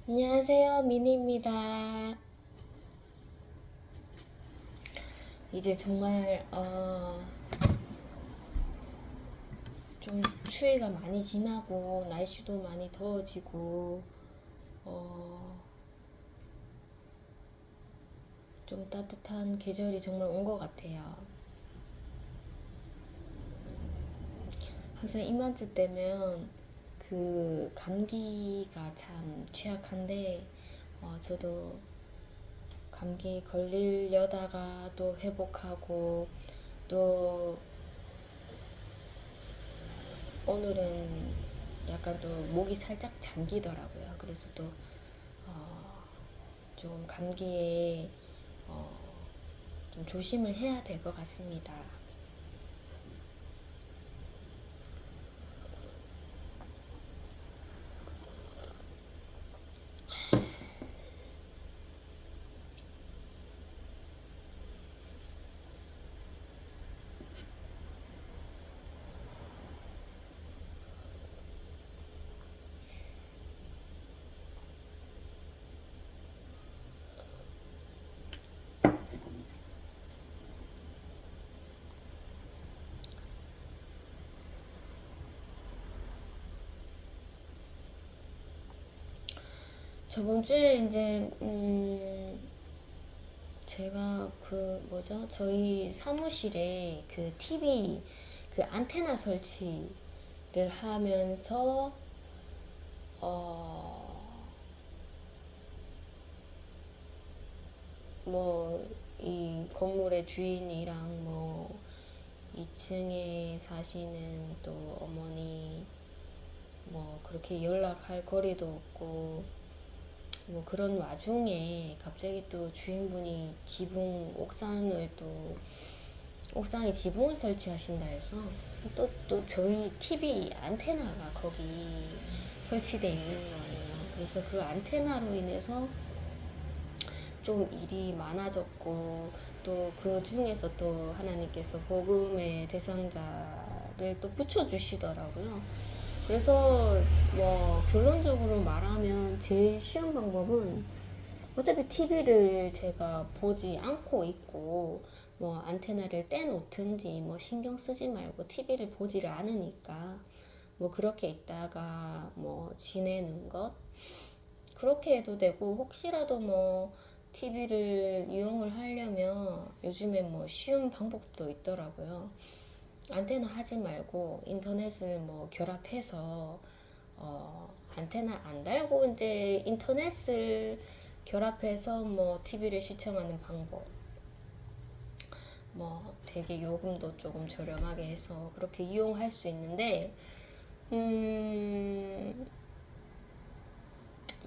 안녕하세요, 미니입니다. 이제 정말 좀 추위가 많이 지나고 날씨도 많이 더워지고 어, 좀 따뜻한 계절이 정말 온 것 같아요. 항상 이맘때 되면 그 감기가 참 취약한데 저도 감기 걸리려다가 또 회복하고 또 오늘은 약간 또 목이 살짝 잠기더라고요. 그래서 또 좀 감기에 어, 좀 조심을 해야 될 것 같습니다. 저번 주에 이제 제가 그 뭐죠? 저희 사무실에 그 TV 그 안테나 설치를 하면서 어 뭐 이 건물의 주인이랑 뭐 2층에 사시는 또 어머니 뭐 그렇게 연락할 거리도 없고 뭐 그런 와중에 갑자기 또 주인분이 지붕 옥상을 또 옥상에 지붕을 설치하신다 해서 또 저희 TV 안테나가 거기 설치돼 있는 거예요. 그래서 그 안테나로 인해서 좀 일이 많아졌고 또 그 중에서 또 하나님께서 복음의 대상자를 또 붙여주시더라고요. 그래서 뭐 결론적으로 말하면 제일 쉬운 방법은 어차피 TV를 제가 보지 않고 있고 뭐 안테나를 떼놓든지 뭐 신경 쓰지 말고 TV를 보지를 않으니까 뭐 그렇게 있다가 뭐 지내는 것 그렇게 해도 되고 혹시라도 뭐 TV를 이용을 하려면 요즘에 뭐 쉬운 방법도 있더라고요. 안테나 하지 말고 인터넷을 뭐 결합해서 안테나 안 달고 이제 인터넷을 결합해서 뭐 TV를 시청하는 방법. 뭐 되게 요금도 조금 저렴하게 해서 그렇게 이용할 수 있는데 음,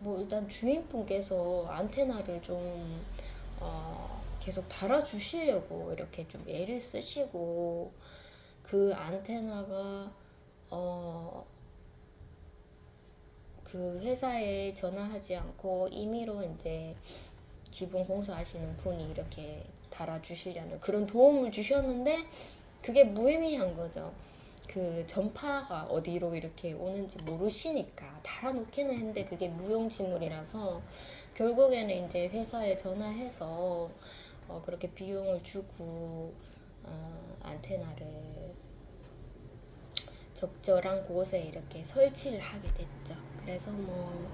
뭐 일단 주인분께서 안테나를 좀 계속 달아주시려고 이렇게 좀 애를 쓰시고 그 안테나가 어, 그 회사에 전화하지 않고 임의로 이제 지분 공사하시는 분이 이렇게 달아주시려는 그런 도움을 주셨는데 그게 무의미한 거죠. 그 전파가 어디로 이렇게 오는지 모르시니까 달아놓기는 했는데 그게 무용지물이라서 결국에는 이제 회사에 전화해서 그렇게 비용을 주고 안테나를 적절한 곳에 이렇게 설치를 하게 됐죠. 그래서 뭐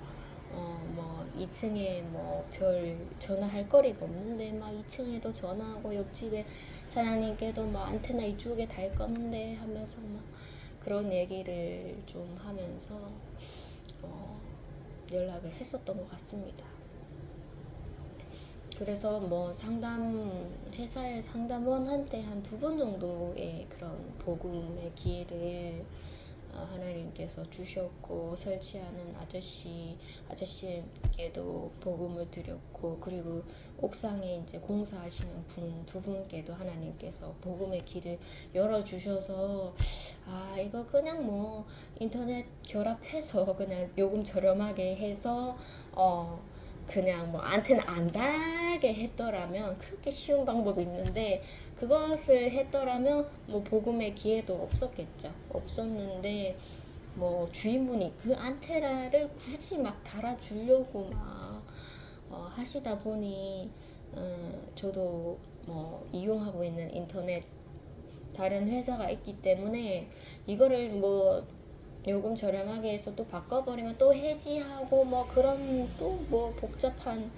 2층에 뭐 별 전화할 거리가 없는데 막 2층에도 전화하고 옆집에 사장님께도 뭐 안테나 이쪽에 달 건데 하면서 막 그런 얘기를 좀 하면서 어, 연락을 했었던 것 같습니다. 그래서 뭐 회사의 상담원한테 한 2번 정도의 그런 복음의 기회를 하나님께서 주셨고 설치하는 아저씨께도 복음을 드렸고 그리고 옥상에 이제 공사하시는 분 2분께도 하나님께서 복음의 길을 열어주셔서 이거 그냥 뭐 인터넷 결합해서 그냥 요금 저렴하게 해서 그냥 뭐 안테나 안 달게 했더라면 그렇게 쉬운 방법이 있는데 그것을 했더라면 뭐 복음의 기회도 없었겠죠. 없었는데 뭐 주인분이 그 안테나를 굳이 막 달아주려고 막 하시다 보니 저도 뭐 이용하고 있는 인터넷 다른 회사가 있기 때문에 이거를 뭐 요금 저렴하게 해서 또 바꿔버리면 또 해지하고 뭐 그런 또 뭐 복잡한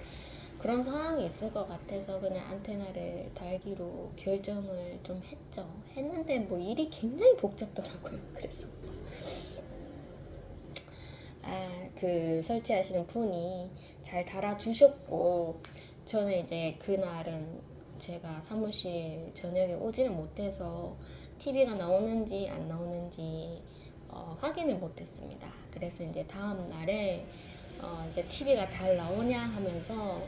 그런 상황이 있을 것 같아서 그냥 안테나를 달기로 결정을 좀 했는데 뭐 일이 굉장히 복잡더라고요. 그래서 그 설치하시는 분이 잘 달아주셨고 저는 이제 그날은 제가 사무실 저녁에 오지를 못해서 TV가 나오는지 안 나오는지 확인을 못했습니다. 그래서 이제 다음 날에 이제 TV가 잘 나오냐 하면서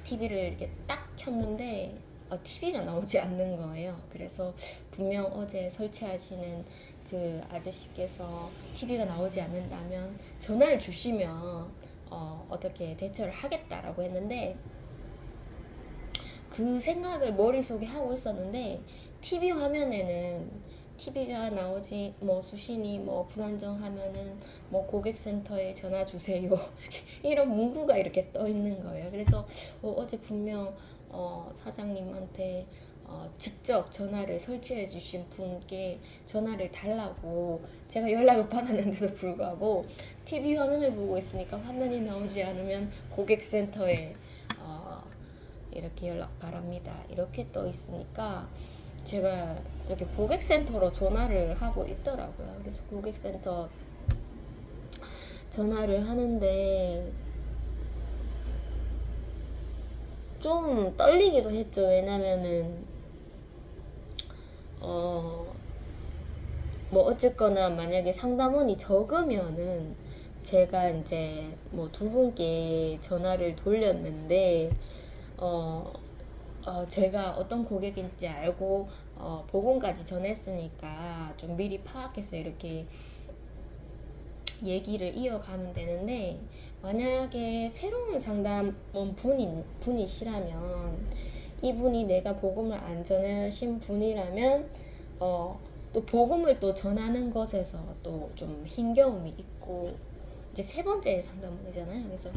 TV를 이렇게 딱 켰는데 TV가 나오지 않는 거예요. 그래서 분명 어제 설치하시는 그 아저씨께서 TV가 나오지 않는다면 전화를 주시면 어떻게 대처를 하겠다라고 했는데 그 생각을 머릿속에 하고 있었는데 TV 화면에는 TV가 나오지 뭐 수신이 뭐 불안정하면은 뭐 고객센터에 전화 주세요 이런 문구가 이렇게 떠 있는 거예요. 그래서 어제 분명 사장님한테 직접 전화를 설치해 주신 분께 전화를 달라고 제가 연락을 받았는데도 불구하고 TV 화면을 보고 있으니까 화면이 나오지 않으면 고객센터에 이렇게 연락 바랍니다 이렇게 떠 있으니까 제가 이렇게 고객센터로 전화를 하고 있더라고요. 그래서 고객센터 전화를 하는데 좀 떨리기도 했죠. 왜냐면은 뭐 어쨌거나 만약에 상담원이 적으면은 제가 이제 뭐 두 분께 전화를 돌렸는데 제가 어떤 고객인지 알고 보금까지 전했으니까 좀 미리 파악해서 이렇게 얘기를 이어가면 되는데 만약에 새로운 상담원 분이시라면 이분이 내가 복음을 안 전하신 분이라면 또 복음을 또 전하는 것에서 또 좀 힘겨움이 있고 이제 세 번째 상담원이잖아요. 그래서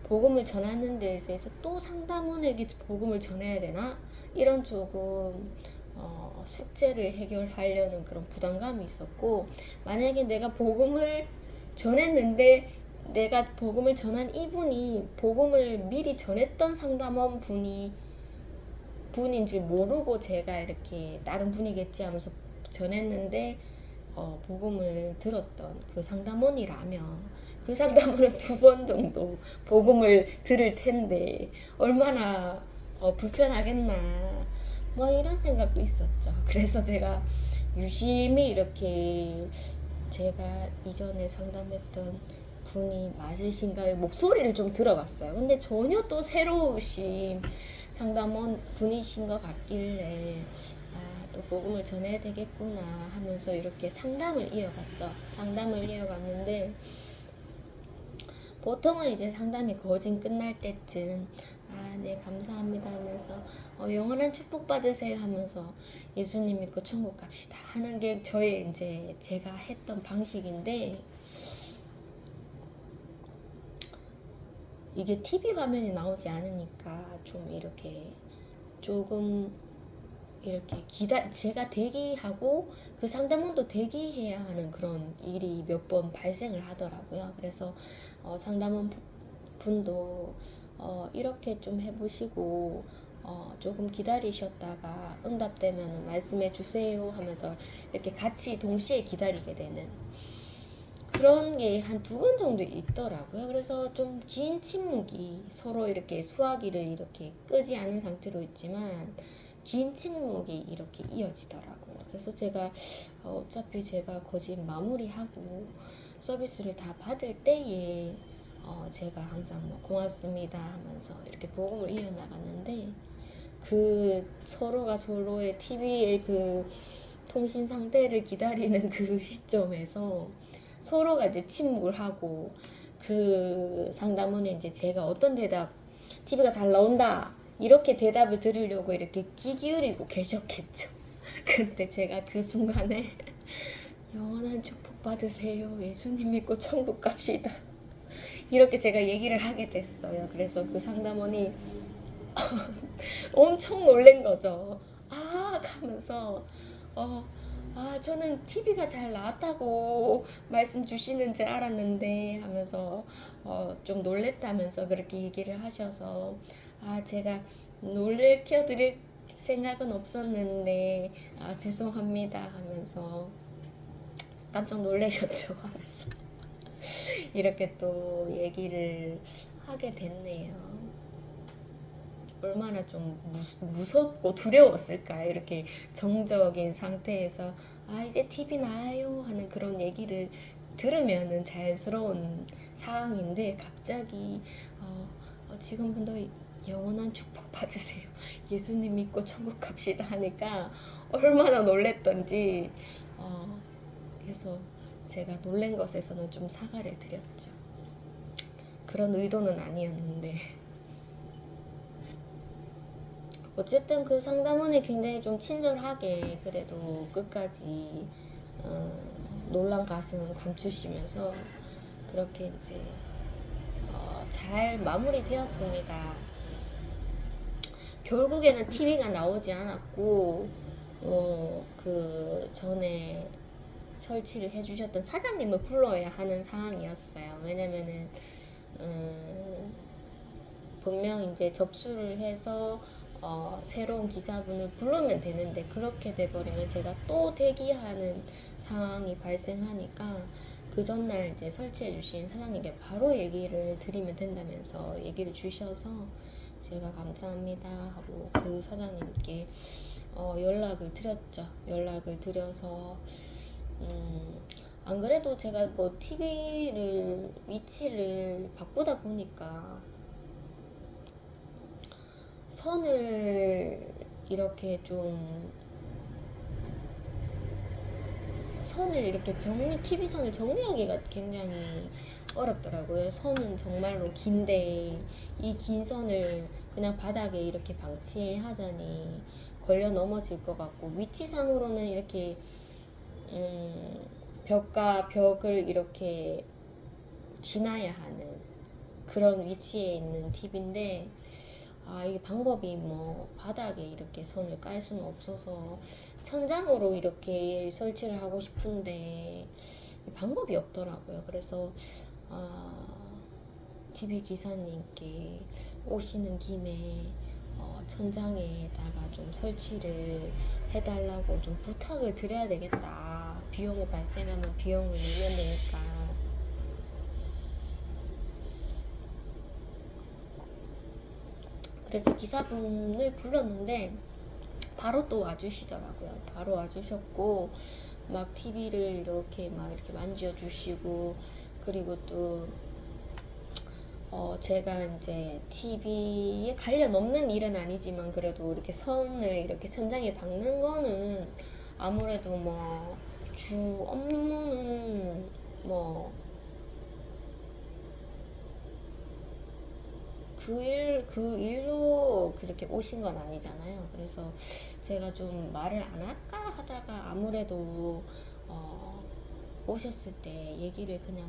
복음을 전하는 데 있어서 또 상담원에게 복음을 전해야 되나? 이런 조금 숙제를 해결하려는 그런 부담감이 있었고 만약에 내가 복음을 전했는데 내가 복음을 전한 이분이 복음을 미리 전했던 상담원 분인 줄 모르고 제가 이렇게 다른 분이겠지 하면서 전했는데 복음을 들었던 그 상담원이라면 그 상담원은 두 번 정도 복음을 들을 텐데 얼마나 불편하겠나 뭐 이런 생각도 있었죠. 그래서 제가 유심히 이렇게 제가 이전에 상담했던 분이 맞으신가요? 목소리를 좀 들어봤어요. 근데 전혀 또 새로우신 상담원 분이신 것 같길래 또 복음을 전해야 되겠구나 하면서 이렇게 상담을 이어갔는데 보통은 이제 상담이 거진 끝날 때쯤 네 감사합니다 하면서 영원한 축복 받으세요 하면서 예수님 믿고 천국 갑시다 하는 게 저의 이제 제가 했던 방식인데 이게 TV 화면이 나오지 않으니까 좀 이렇게 조금 이렇게 제가 대기하고 그 상담원도 대기해야 하는 그런 일이 몇 번 발생을 하더라고요. 그래서 상담원 분도 이렇게 좀 해보시고 조금 기다리셨다가 응답되면 말씀해 주세요 하면서 이렇게 같이 동시에 기다리게 되는 그런 게 한 두 번 정도 있더라고요. 그래서 좀 긴 침묵이 서로 이렇게 수화기를 이렇게 끄지 않은 상태로 있지만 긴 침묵이 이렇게 이어지더라고요. 그래서 제가 어차피 제가 거진 마무리하고 서비스를 다 받을 때에 제가 항상 뭐 고맙습니다 하면서 이렇게 복음을 이어나갔는데 그 서로가 서로의 TV의 그 통신 상태를 기다리는 그 시점에서 서로가 이제 침묵을 하고 그 상담원은 이제 제가 어떤 대답 TV가 잘 나온다 이렇게 대답을 드리려고 이렇게 귀 기울이고 계셨겠죠. 근데 제가 그 순간에 영원한 축복 받으세요. 예수님 믿고 천국 갑시다. 이렇게 제가 얘기를 하게 됐어요. 그래서 그 상담원이 엄청 놀란 거죠. 아, 하면서 저는 TV가 잘 나왔다고 말씀 주시는 줄 알았는데 하면서 좀 놀랬다면서 그렇게 얘기를 하셔서 제가 놀래켜 드릴 생각은 없었는데 죄송합니다 하면서 깜짝 놀라셨죠 하면서 이렇게 또 얘기를 하게 됐네요. 얼마나 좀 무섭고 두려웠을까요? 이렇게 정적인 상태에서 이제 TV 나요 하는 그런 얘기를 들으면은 자연스러운 상황인데 갑자기 지금분도 영원한 축복 받으세요. 예수님 믿고 천국 갑시다 하니까 얼마나 놀랬던지 그래서 제가 놀란 것에서는 좀 사과를 드렸죠. 그런 의도는 아니었는데 어쨌든 그 상담원이 굉장히 좀 친절하게 그래도 끝까지 놀란 가슴 감추시면서 그렇게 이제 잘 마무리되었습니다. 결국에는 TV가 나오지 않았고 그 전에 설치를 해주셨던 사장님을 불러야 하는 상황이었어요. 왜냐면은 분명 이제 접수를 해서 새로운 기사분을 부르면 되는데 그렇게 돼버리면 제가 또 대기하는 상황이 발생하니까 그 전날 이제 설치해 주신 사장님께 바로 얘기를 드리면 된다면서 얘기를 주셔서 제가 감사합니다 하고 그 사장님께 연락을 드렸죠. 연락을 드려서 안 그래도 제가 뭐 TV를 위치를 바꾸다 보니까 선을 이렇게 좀 선을 이렇게 TV선을 정리하기가 굉장히 어렵더라고요. 선은 정말로 긴데 이 긴 선을 그냥 바닥에 이렇게 방치하자니 걸려 넘어질 것 같고 위치상으로는 이렇게 벽과 벽을 이렇게 지나야 하는 그런 위치에 있는 TV인데 이게 방법이 뭐 바닥에 이렇게 선을 깔 수는 없어서 천장으로 이렇게 설치를 하고 싶은데 방법이 없더라고요. 그래서 TV 기사님께 오시는 김에 천장에다가 좀 설치를 해달라고 좀 부탁을 드려야 되겠다. 비용이 발생하면 비용을 내면 되니까. 그래서 기사분을 불렀는데 바로 또 와주시더라고요. 바로 와주셨고 막 TV를 이렇게 만져 주시고 그리고 또 제가 이제 TV에 관련 없는 일은 아니지만 그래도 이렇게 선을 이렇게 천장에 박는 거는 아무래도 뭐 주 업무는 뭐 그 일로 그렇게 오신 건 아니잖아요. 그래서 제가 좀 말을 안 할까 하다가 아무래도 오셨을 때 얘기를 그냥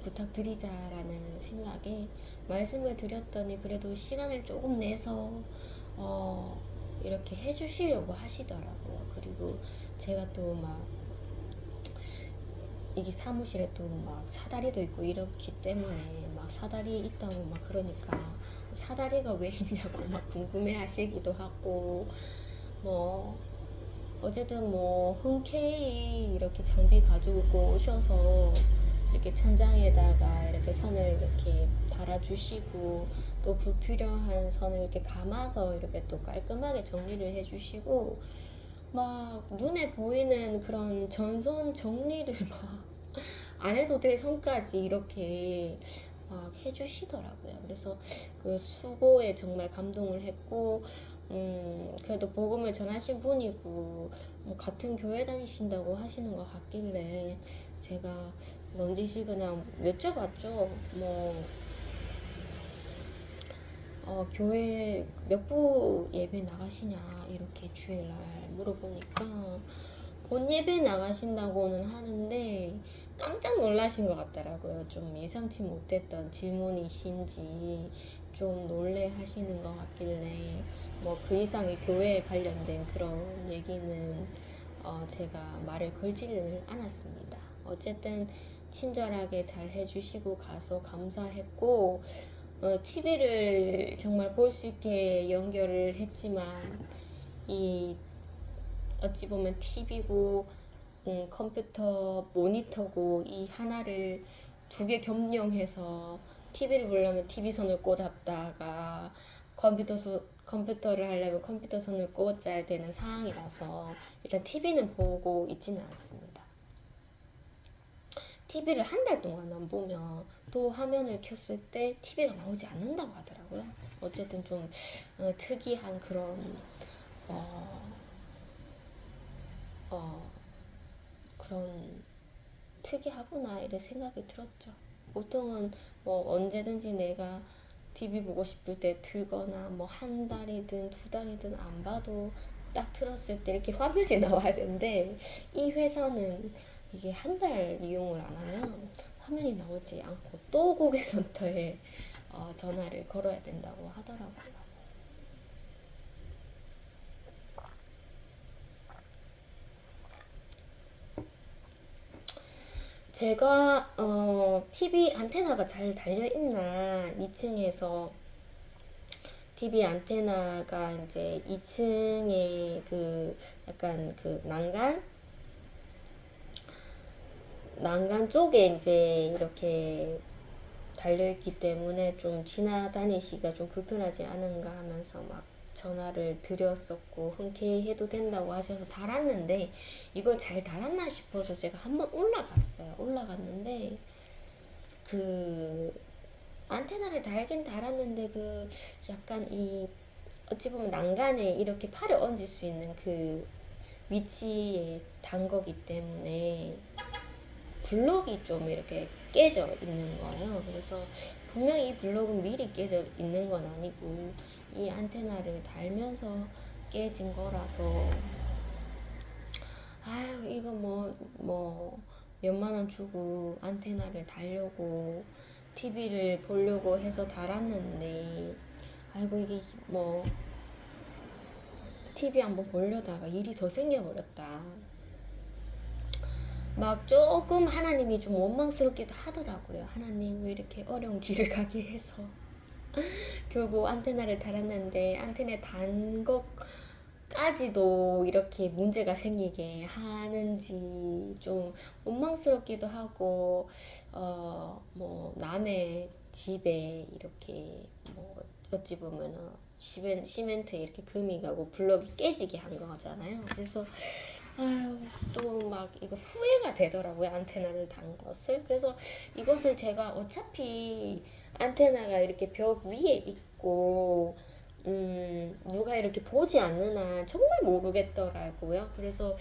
부탁드리자라는 생각에 말씀을 드렸더니 그래도 시간을 조금 내서 이렇게 해주시려고 하시더라고요. 그리고 제가 또 막 이게 사무실에 또 막 사다리도 있고 이렇기 때문에 막 사다리 있다고 막 그러니까 사다리가 왜 있냐고 막 궁금해 하시기도 하고 뭐 어쨌든 뭐 흔쾌히 이렇게 장비 가지고 오셔서 이렇게 천장에다가 이렇게 선을 이렇게 달아주시고 또 불필요한 선을 이렇게 감아서 이렇게 또 깔끔하게 정리를 해주시고 막 눈에 보이는 그런 전선 정리를 막 안 해도 될 선까지 이렇게 막 해주시더라고요. 그래서 그 수고에 정말 감동을 했고 그래도 복음을 전하신 분이고 뭐 같은 교회 다니신다고 하시는 것 같길래 제가 넌지시 그냥 여쭤봤죠. 뭐 교회 몇 부 예배 나가시냐 이렇게 주일날 물어보니까 본 예배 나가신다고는 하는데 깜짝 놀라신 것 같더라고요. 좀 예상치 못했던 질문이신지 좀 놀래 하시는 것 같길래 뭐 그 이상의 교회에 관련된 그런 얘기는 제가 말을 걸지를 않았습니다. 어쨌든 친절하게 잘 해주시고 가서 감사했고 TV를 정말 볼 수 있게 연결을 했지만 이 어찌 보면 TV고 컴퓨터 모니터고 이 하나를 두 개 겸용해서 TV를 보려면 TV 선을 꽂았다가 컴퓨터를 하려면 컴퓨터 선을 꽂아야 되는 상황이라서 일단 TV는 보고 있지는 않습니다. TV를 한 달 동안 안 보면 또 화면을 켰을 때 TV가 나오지 않는다고 하더라고요. 어쨌든 좀 특이한 그런 어, 어, 그런 특이하구나 이런 생각이 들었죠. 보통은 뭐 언제든지 내가 TV 보고 싶을 때 틀거나 뭐 한 달이든 두 달이든 안 봐도 딱 틀었을 때 이렇게 화면이 나와야 되는데 이 회사는 이게 한 달 이용을 안 하면 화면이 나오지 않고 또 고객센터에 전화를 걸어야 된다고 하더라고요. 제가 TV 안테나가 잘 달려 있나 2층에서 TV 안테나가 이제 2층에 그 약간 그 난간 쪽에 이제 이렇게 달려있기 때문에 좀 지나다니기가 좀 불편하지 않은가 하면서 막 전화를 드렸었고 흔쾌히 해도 된다고 하셔서 달았는데 이걸 잘 달았나 싶어서 제가 한번 올라갔어요. 올라갔는데 그 안테나를 달긴 달았는데 그 약간 이 어찌 보면 난간에 이렇게 팔을 얹을 수 있는 그 위치에 단 거기 때문에 블럭이 좀 이렇게 깨져 있는 거예요. 그래서 분명히 이 블럭은 미리 깨져 있는 건 아니고 이 안테나를 달면서 깨진 거라서 아유 이거 뭐 몇만 원 주고 안테나를 달려고 TV를 보려고 해서 달았는데 아이고 이게 뭐 TV 한번 보려다가 일이 더 생겨버렸다. 막 조금 하나님이 좀 원망스럽기도 하더라고요. 하나님 왜 이렇게 어려운 길을 가게 해서 결국 안테나를 달았는데 안테나 단 것까지도 이렇게 문제가 생기게 하는지 좀 원망스럽기도 하고 뭐 남의 집에 이렇게 뭐 어찌 보면은 시멘트 이렇게 금이 가고 블럭이 깨지게 한 거잖아요. 그래서 아유, 또 막 이거 후회가 되더라고요. 안테나를 단 것을. 그래서 이것을 제가 어차피 안테나가 이렇게 벽 위에 있고, 누가 이렇게 보지 않는 한 정말 모르겠더라고요. 그래서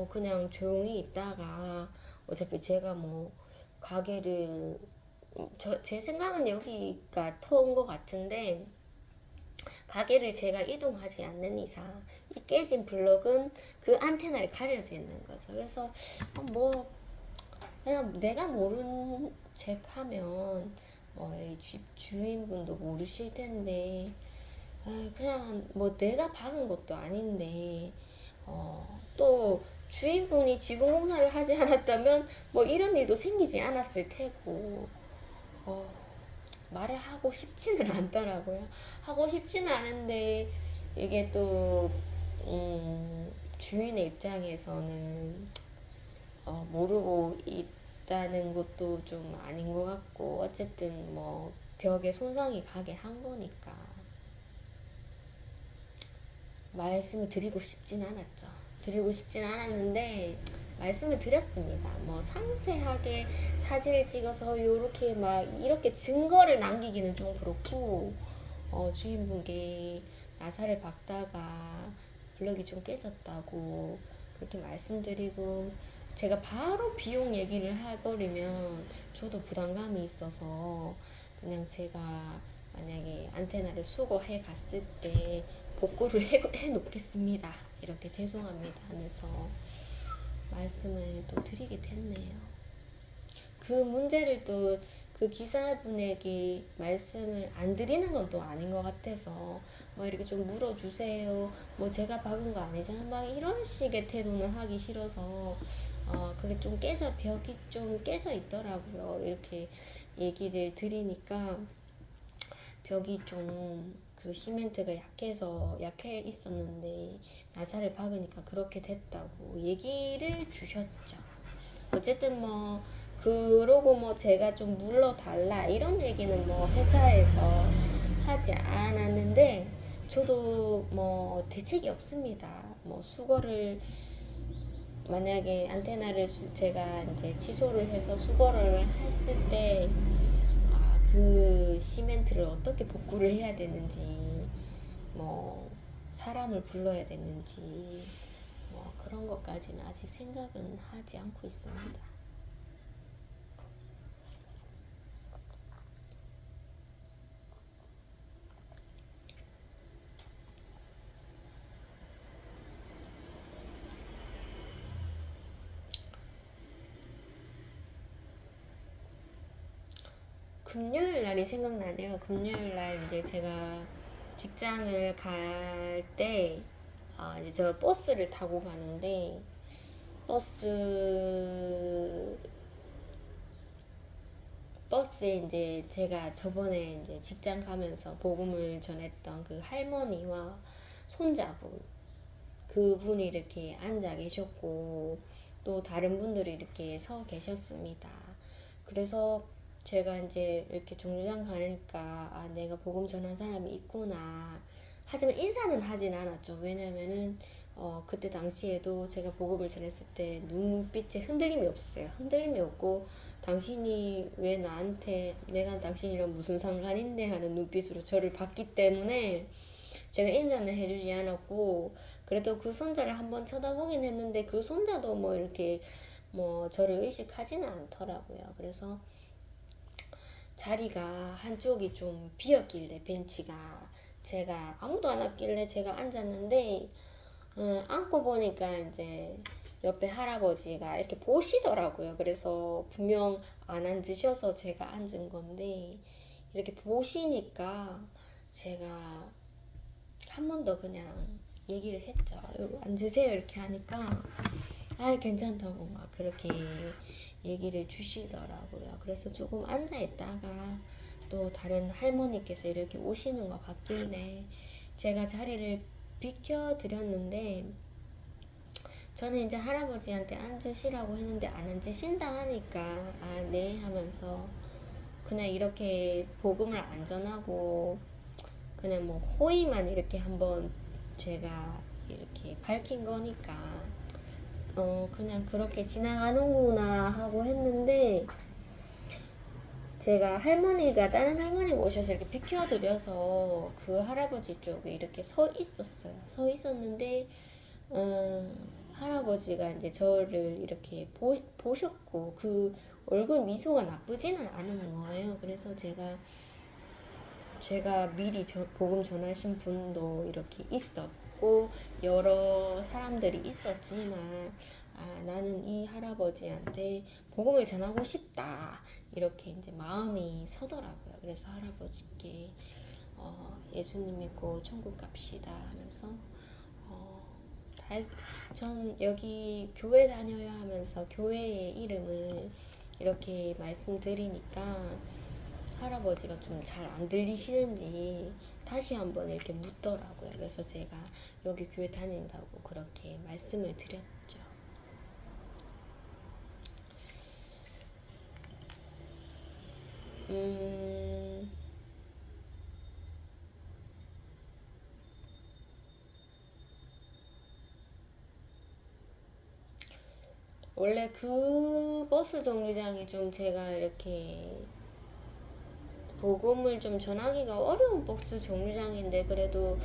그냥 조용히 있다가 어차피 제가 뭐 가게를, 제 생각은 여기가 터인 것 같은데, 가게를 제가 이동하지 않는 이상 이 깨진 블럭은 그 안테나를 가려져 있는 거죠. 그래서 뭐 그냥 내가 모르는 책 하면 집 주인분도 모르실 텐데 그냥 뭐 내가 박은 것도 아닌데 또 주인분이 지붕공사를 하지 않았다면 뭐 이런 일도 생기지 않았을 테고 어, 말을 하고 싶지는 않더라고요. 하고 싶지는 않은데 이게 또 주인의 입장에서는 모르고 있다는 것도 좀 아닌 것 같고 어쨌든 뭐 벽에 손상이 가게 한 거니까 말씀을 드리고 싶진 않았죠. 드리고 싶진 않았는데 말씀을 드렸습니다. 뭐 상세하게 사진을 찍어서 요렇게 막 이렇게 증거를 남기기는 좀 그렇고 주인분께 나사를 박다가 블럭이 좀 깨졌다고 그렇게 말씀드리고 제가 바로 비용 얘기를 해버리면 저도 부담감이 있어서 그냥 제가 만약에 안테나를 수거해 갔을 때 복구를 해 놓겠습니다. 이렇게 죄송합니다 하면서 말씀을 또 드리게 됐네요. 그 문제를 또 그 기사분에게 말씀을 안 드리는 건 또 아닌 것 같아서 뭐 이렇게 좀 물어주세요. 뭐 제가 박은 거 아니잖아. 막 이런 식의 태도는 하기 싫어서 그게 좀 벽이 좀 깨져 있더라고요. 이렇게 얘기를 드리니까 벽이 좀 그 시멘트가 약해 있었는데 나사를 박으니까 그렇게 됐다고 얘기를 주셨죠. 어쨌든 뭐 그러고 뭐 제가 좀 물러달라 이런 얘기는 뭐 회사에서 하지 않았는데 저도 뭐 대책이 없습니다. 뭐 수거를 만약에 안테나를 제가 이제 취소를 해서 수거를 했을 때 그 시멘트를 어떻게 복구를 해야 되는지 뭐 사람을 불러야 되는지 뭐 그런 것까지는 아직 생각은 하지 않고 있습니다. 금요일 날이 생각나네요. 금요일 날 이제 제가 직장을 갈 때, 이제 저 버스를 타고 가는데, 버스, 버스에 이제 제가 저번에 이제 직장 가면서 복음을 전했던 그 할머니와 손자분, 그분이 이렇게 앉아 계셨고, 또 다른 분들이 이렇게 서 계셨습니다. 그래서 제가 이제 이렇게 정류장 가니까 내가 복음 전한 사람이 있구나. 하지만 인사는 하진 않았죠. 왜냐면은 그때 당시에도 제가 복음을 전했을 때 눈빛에 흔들림이 없었어요. 흔들림이 없고 당신이 왜 나한테 내가 당신이랑 무슨 상관인데 하는 눈빛으로 저를 봤기 때문에 제가 인사는 해주지 않았고 그래도 그 손자를 한번 쳐다보긴 했는데 그 손자도 뭐 이렇게 뭐 저를 의식하지는 않더라고요. 그래서 자리가 한쪽이 좀 비었길래 벤치가 제가 아무도 안 왔길래 제가 앉았는데 앉고 보니까 이제 옆에 할아버지가 이렇게 보시더라고요. 그래서 분명 안 앉으셔서 제가 앉은 건데 이렇게 보시니까 제가 한 번 더 그냥 얘기를 했죠. 여기 앉으세요 이렇게 하니까 괜찮다고 막 그렇게 얘기를 주시더라고요. 그래서 조금 앉아 있다가 또 다른 할머니께서 이렇게 오시는 것 같길래 제가 자리를 비켜드렸는데 저는 이제 할아버지한테 앉으시라고 했는데 안 앉으신다 하니까 네 하면서 그냥 이렇게 복음을 안 전하고 그냥 뭐 호의만 이렇게 한번 제가 이렇게 밝힌 거니까 그냥 그렇게 지나가는구나 하고 했는데 제가 다른 할머니가 오셔서 이렇게 비켜드려서 그 할아버지 쪽에 이렇게 서 있었어요. 서 있었는데 할아버지가 이제 저를 이렇게 보셨고 그 얼굴 미소가 나쁘지는 않은 거예요. 그래서 제가 미리 복음 전하신 분도 이렇게 있었고 여러 사람들이 있었지만 나는 이 할아버지한테 복음을 전하고 싶다 이렇게 이제 마음이 서더라고요. 그래서 할아버지께 예수님 믿고 천국 갑시다 하면서 전 여기 교회 다녀요 하면서 교회의 이름을 이렇게 말씀드리니까 할아버지가 좀 잘 안 들리시는지 다시 한번 이렇게 묻더라고요. 그래서 제가 여기 교회 다닌다고 그렇게 말씀을 드렸죠. 원래 그 버스 정류장이 좀 제가 이렇게 복음을 좀 전하기가 어려운 버스 정류장인데 그래도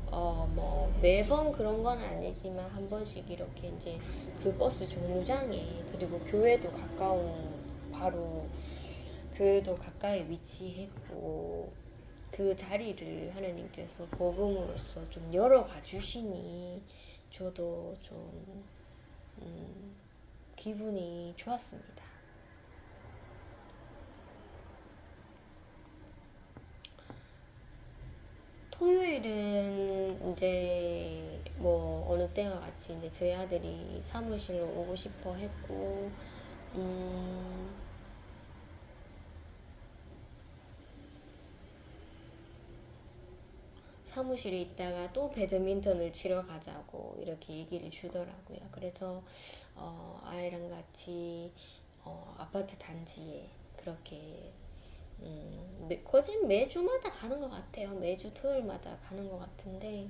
뭐 매번 그런 건 아니지만 한 번씩 이렇게 이제 그 버스 정류장에 그리고 교회도 가까운 바로 교회도 가까이 위치했고 그 자리를 하나님께서 복음으로써 좀 열어가 주시니 저도 좀 기분이 좋았습니다. 토요일은 이제 뭐 어느 때와 같이 이제 저희 아들이 사무실로 오고 싶어 했고, 사무실에 있다가 또 배드민턴을 치러 가자고 이렇게 얘기를 주더라고요. 그래서 아이랑 같이 아파트 단지에 그렇게 거진 매주마다 가는 것 같아요. 매주 토요일마다 가는 것 같은데,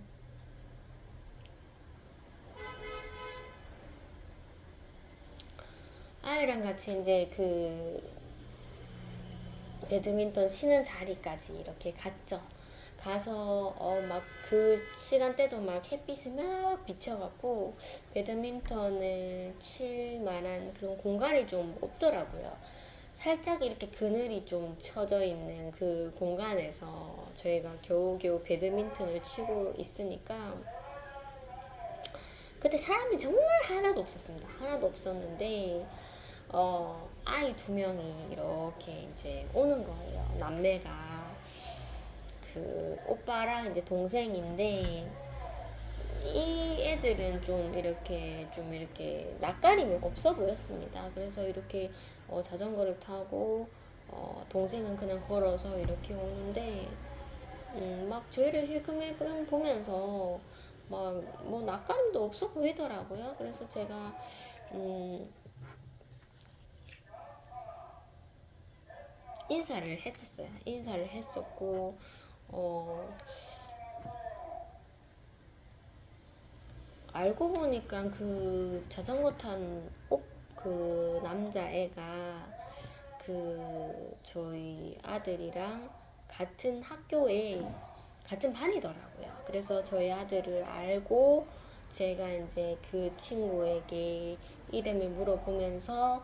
아이랑 같이 이제 그 배드민턴 치는 자리까지 이렇게 갔죠. 가서 막 그 시간대도 막 햇빛이 막 비쳐갖고 배드민턴을 칠 만한 그런 공간이 좀 없더라고요. 살짝 이렇게 그늘이 좀 쳐져 있는 그 공간에서 저희가 겨우겨우 배드민턴을 치고 있으니까, 그때 사람이 정말 하나도 없었습니다. 하나도 없었는데 아이 두 명이 이렇게 이제 오는 거예요. 남매가. 그 오빠랑 이제 동생인데, 이 애들은 좀 이렇게 낯가림이 없어 보였습니다. 그래서 이렇게 자전거를 타고 동생은 그냥 걸어서 이렇게 오는데, 막 저희를 힐끔힐끔 보면서 막 뭐 낯가림도 없어 보이더라고요. 그래서 제가 인사를 했었어요. 인사를 했었고, 어, 알고 보니까 그 자전거 탄 그 남자애가 그 저희 아들이랑 같은 학교에 같은 반이더라고요. 그래서 저희 아들을 알고 제가 이제 그 친구에게 이름을 물어보면서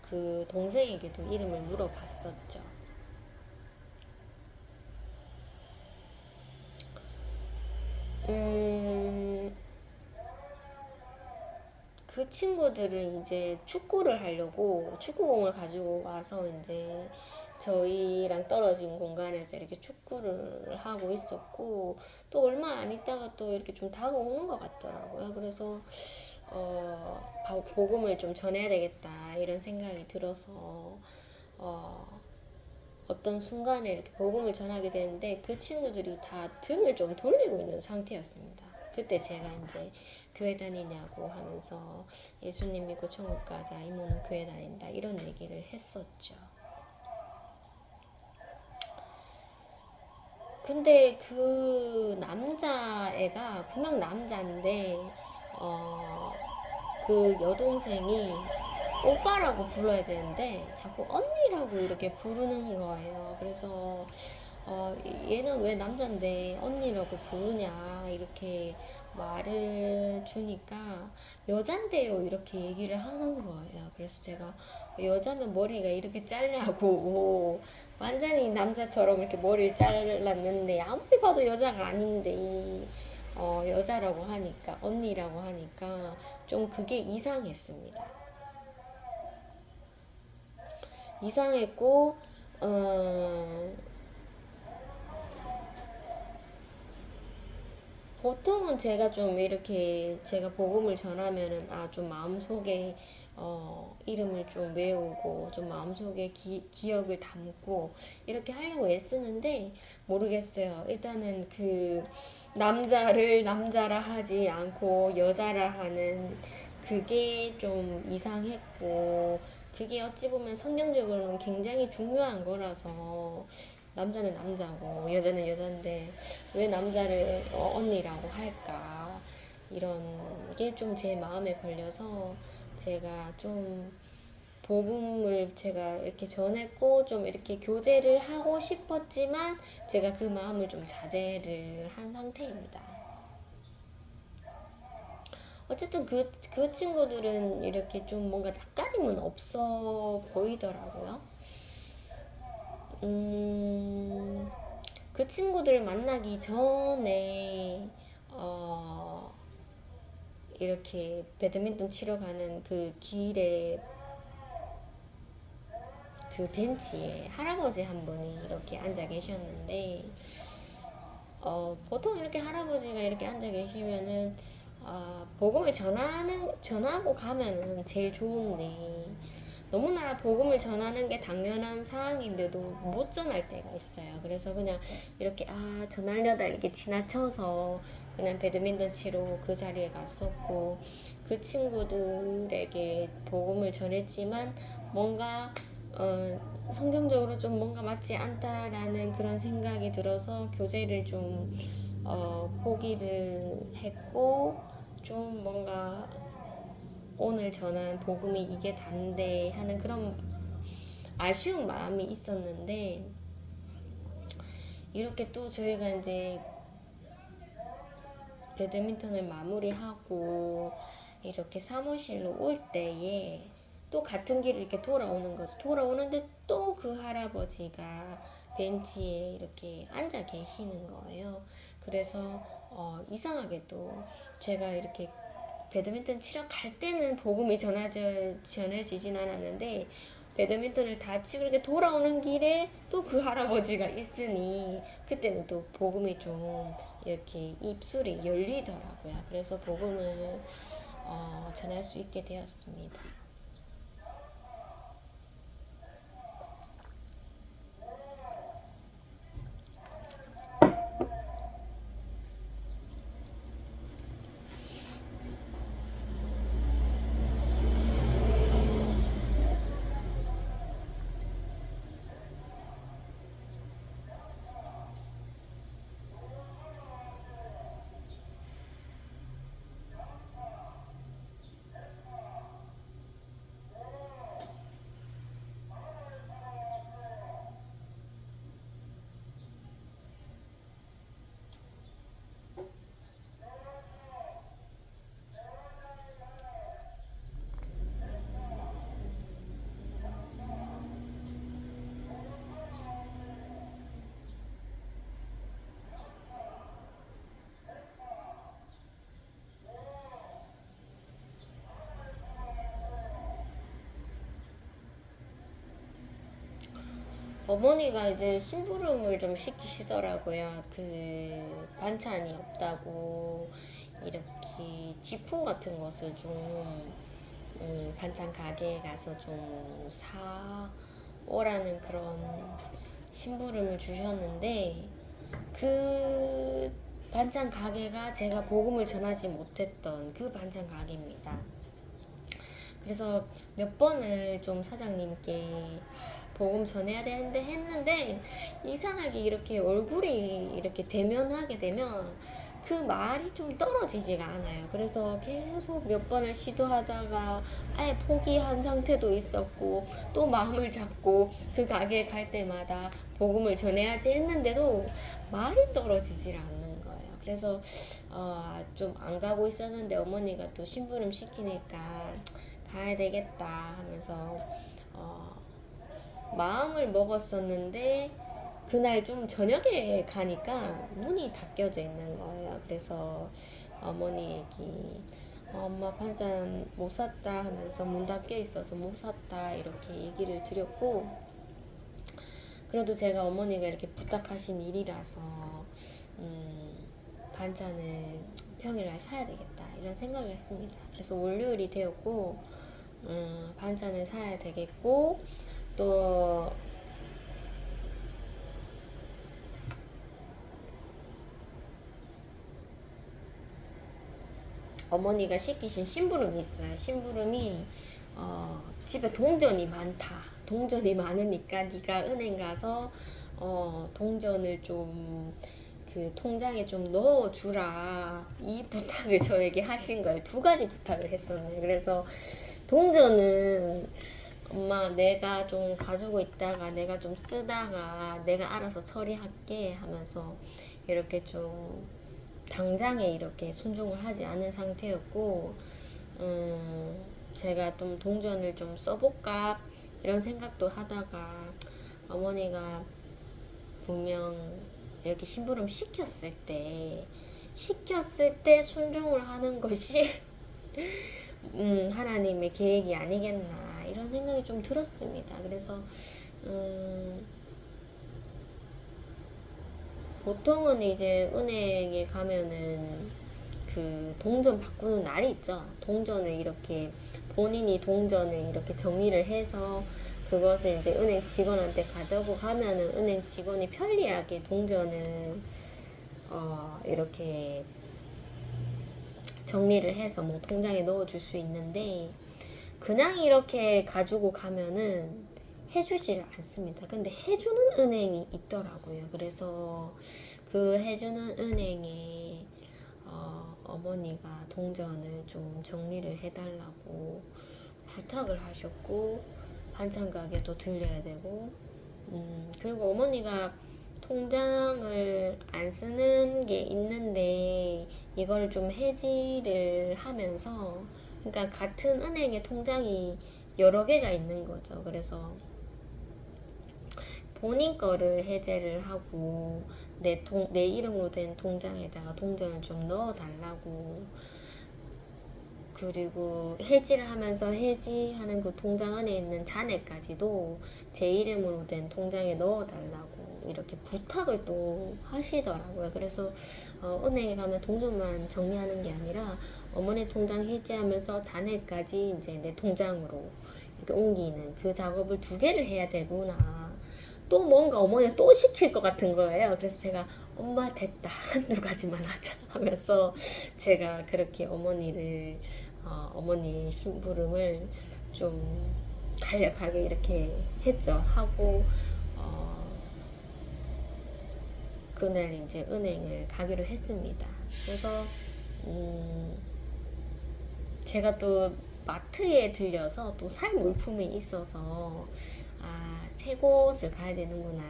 그 동생에게도 이름을 물어봤었죠. 음, 그 친구들은 이제 축구를 하려고 축구공을 가지고 와서 이제 저희랑 떨어진 공간에서 이렇게 축구를 하고 있었고, 또 얼마 안 있다가 또 이렇게 좀 다가오는 것 같더라고요. 그래서 복음을 좀 전해야 되겠다 이런 생각이 들어서 어, 어떤 순간에 이렇게 복음을 전하게 되는데, 그 친구들이 다 등을 좀 돌리고 있는 상태였습니다. 그때 제가 이제 교회 다니냐고 하면서 예수님 믿고 천국 가자, 이모는 교회 다닌다, 이런 얘기를 했었죠. 근데 그 남자애가 분명 남자인데 어, 그 여동생이 오빠라고 불러야 되는데 자꾸 언니라고 이렇게 부르는 거예요. 그래서 얘는 왜 남잔데 언니라고 부르냐 이렇게 말을 주니까 여잔데요 이렇게 얘기를 하는 거예요. 그래서 제가 여자면 머리가 이렇게 짧냐고, 완전히 남자처럼 이렇게 머리를 잘랐는데 아무리 봐도 여자가 아닌데 여자라고 하니까, 언니라고 하니까 좀 그게 이상했습니다. 이상했고, 어, 보통은 제가 좀 이렇게 제가 복음을 전하면은 좀 마음속에 이름을 좀 외우고 좀 마음속에 기억을 담고 이렇게 하려고 애쓰는데, 모르겠어요. 일단은 그 남자를 남자라 하지 않고 여자라 하는 그게 좀 이상했고, 그게 어찌 보면 성경적으로는 굉장히 중요한 거라서, 남자는 남자고 여자는 여잔데 왜 남자를 언니라고 할까, 이런 게 좀 제 마음에 걸려서 제가 좀 복음을 제가 이렇게 전했고 좀 이렇게 교제를 하고 싶었지만 제가 그 마음을 좀 자제를 한 상태입니다. 어쨌든 그 친구들은 이렇게 좀 뭔가 낯가림은 없어 보이더라고요. 음, 그 친구들 만나기 전에 어, 이렇게 배드민턴 치러 가는 그 길에 그 벤치에 할아버지 한 분이 이렇게 앉아 계셨는데, 보통 이렇게 할아버지가 이렇게 앉아 계시면은, 복음을 전하고 가면은 제일 좋은데, 너무나 복음을 전하는 게 당연한 상황인데도 못 전할 때가 있어요. 그래서 그냥 이렇게, 전하려다 이렇게 지나쳐서 그냥 배드민턴 치러 그 자리에 갔었고, 그 친구들에게 복음을 전했지만, 뭔가 성경적으로 좀 뭔가 맞지 않다라는 그런 생각이 들어서 교제를 좀 포기를 했고, 좀 뭔가 오늘 전한 복음이 이게 단데 하는 그런 아쉬운 마음이 있었는데, 이렇게 또 저희가 이제 배드민턴을 마무리하고 이렇게 사무실로 올 때에 또 같은 길을 이렇게 돌아오는 거죠. 돌아오는데 또 그 할아버지가 벤치에 이렇게 앉아 계시는 거예요. 그래서 이상하게도 제가 이렇게 배드민턴 치러 갈 때는 복음이 전해지진 않았는데, 배드민턴을 다 치고 이렇게 돌아오는 길에 또 그 할아버지가 있으니 그때는 또 복음이 좀 이렇게 입술이 열리더라고요. 그래서 복음을 전할 수 있게 되었습니다. 어머니가 이제 심부름을 좀 시키시더라고요. 그 반찬이 없다고 이렇게 지포 같은 것을 좀 반찬 가게에 가서 좀 사 오라는 그런 심부름을 주셨는데, 그 반찬 가게가 제가 복음을 전하지 못했던 그 반찬 가게입니다. 그래서 몇 번을 좀 사장님께 복음 전해야 되는데 했는데, 이상하게 이렇게 얼굴이 이렇게 대면하게 되면 그 말이 좀 떨어지지가 않아요. 그래서 계속 몇 번을 시도하다가 아예 포기한 상태도 있었고, 또 마음을 잡고 그 가게에 갈 때마다 복음을 전해야지 했는데도 말이 떨어지질 않는 거예요. 그래서 좀 안 가고 있었는데 어머니가 또 심부름 시키니까 가야 되겠다 하면서 어, 마음을 먹었었는데, 그날 좀 저녁에 가니까 문이 닫혀져 있는 거예요. 그래서 어머니 얘기, 엄마 반찬 못 샀다 하면서 문 닫혀 있어서 못 샀다 이렇게 얘기를 드렸고, 그래도 제가 어머니가 이렇게 부탁하신 일이라서 반찬을 평일날 사야 되겠다 이런 생각을 했습니다. 그래서 월요일이 되었고, 반찬을 사야 되겠고, 또 어머니가 시키신 심부름이 있어요. 심부름이 집에 동전이 많다. 동전이 많으니까 네가 은행 가서 동전을 좀 그 통장에 좀 넣어주라, 이 부탁을 저에게 하신 거예요. 두 가지 부탁을 했었네요. 그래서 동전은 엄마 내가 좀 가지고 있다가 내가 좀 쓰다가 내가 알아서 처리할게 하면서 이렇게 좀 당장에 이렇게 순종을 하지 않은 상태였고, 제가 좀 동전을 좀 써볼까 이런 생각도 하다가, 어머니가 분명 이렇게 심부름 시켰을 때 순종을 하는 것이 하나님의 계획이 아니겠나 이런 생각이 좀 들었습니다. 그래서 보통은 이제 은행에 가면은 그 동전 바꾸는 날이 있죠. 동전을 이렇게 본인이 동전을 이렇게 정리를 해서 그것을 이제 은행 직원한테 가져고 가면은 은행 직원이 편리하게 동전을 이렇게 정리를 해서 뭐 통장에 넣어줄 수 있는데 그냥 이렇게 가지고 가면은 해주질 않습니다. 근데 해주는 은행이 있더라고요. 그래서 그 해주는 은행에 어머니가 동전을 좀 정리를 해달라고 부탁을 하셨고 반찬 가게도 들려야 되고 그리고 어머니가 통장을 안 쓰는 게 있는데 이걸 좀 해지를 하면서 그러니까 같은 은행의 통장이 여러 개가 있는 거죠. 그래서 본인 거를 해제를 하고 내 이름으로 된 통장에다가 동전을 좀 넣어 달라고 그리고 해지를 하면서 해지하는 그 통장 안에 있는 잔액까지도 제 이름으로 된 통장에 넣어달라고 이렇게 부탁을 또 하시더라고요. 그래서 은행에 가면 동전만 정리하는 게 아니라 어머니 통장 해지하면서 잔액까지 이제 내 통장으로 이렇게 옮기는 그 작업을 2개를 해야 되구나. 또 뭔가 어머니가 또 시킬 것 같은 거예요. 그래서 제가 엄마 됐다. 한두 가지만 하자 하면서 제가 그렇게 어머니 심부름을 좀 간략하게 이렇게 했죠. 하고 그날 이제 은행을 가기로 했습니다. 그래서 제가 또 마트에 들려서 또 살 물품이 있어서 세 곳을 가야 되는구나.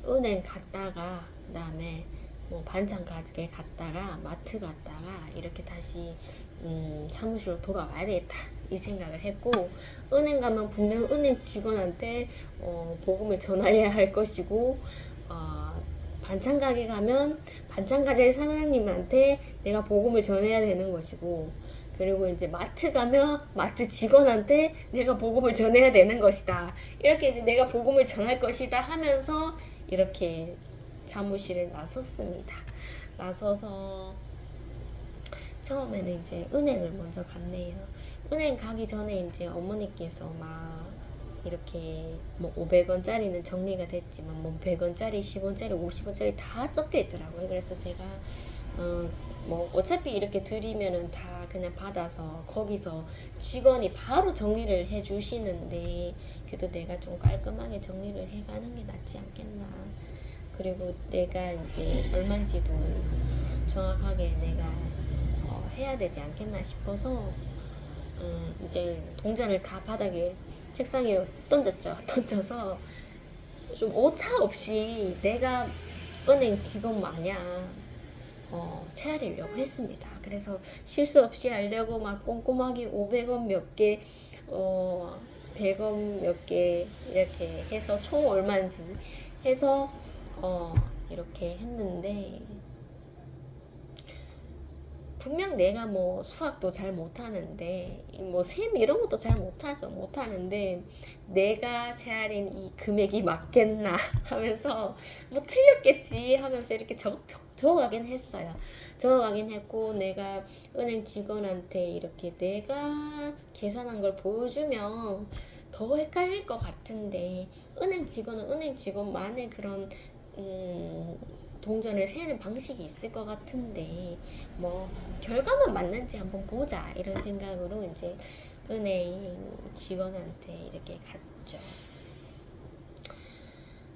은행 갔다가 그다음에 뭐 반찬 가게 갔다가 마트 갔다가 이렇게 다시 사무실로 돌아와야 되겠다 이 생각을 했고 은행 가면 분명 은행 직원한테 복음을 전해야 할 것이고 반찬 가게 가면 반찬 가게 사장님한테 내가 복음을 전해야 되는 것이고 그리고 이제 마트 가면 마트 직원한테 내가 복음을 전해야 되는 것이다. 이렇게 이제 내가 복음을 전할 것이다 하면서 이렇게 사무실을 나섰습니다. 나서서 처음에는 이제 은행을 먼저 갔네요. 은행 가기 전에 이제 어머니께서 막 이렇게 뭐 500원짜리는 정리가 됐지만 뭐 100원짜리, 10원짜리, 50원짜리 다 섞여 있더라고요. 그래서 제가 뭐 어차피 이렇게 드리면은 다 그냥 받아서 거기서 직원이 바로 정리를 해주시는데 그래도 내가 좀 깔끔하게 정리를 해가는 게 낫지 않겠나. 그리고 내가 이제 얼마인지도 정확하게 내가 해야 되지 않겠나 싶어서 이제 동전을 다 바닥에 책상 위에 던졌죠. 던져서 좀 오차 없이 내가 은행 직원 마냥 세아리려고 했습니다. 그래서 실수 없이 하려고 막 꼼꼼하게 500원 몇 개, 100원 몇 개 이렇게 해서 총 얼마인지 해서 이렇게 했는데 분명 내가 뭐 수학도 잘 못하는데 뭐 셈 이런 것도 잘 못하는데 내가 세알인 이 금액이 맞겠나 하면서 뭐 틀렸겠지 하면서 이렇게 적어가긴 했어요. 적어가긴 했고 내가 은행 직원한테 이렇게 내가 계산한 걸 보여주면 더 헷갈릴 것 같은데 은행 직원은 은행 직원만의 그런 동전을 세는 방식이 있을 것 같은데 뭐 결과만 맞는지 한번 보자 이런 생각으로 이제 은행 직원한테 이렇게 갔죠.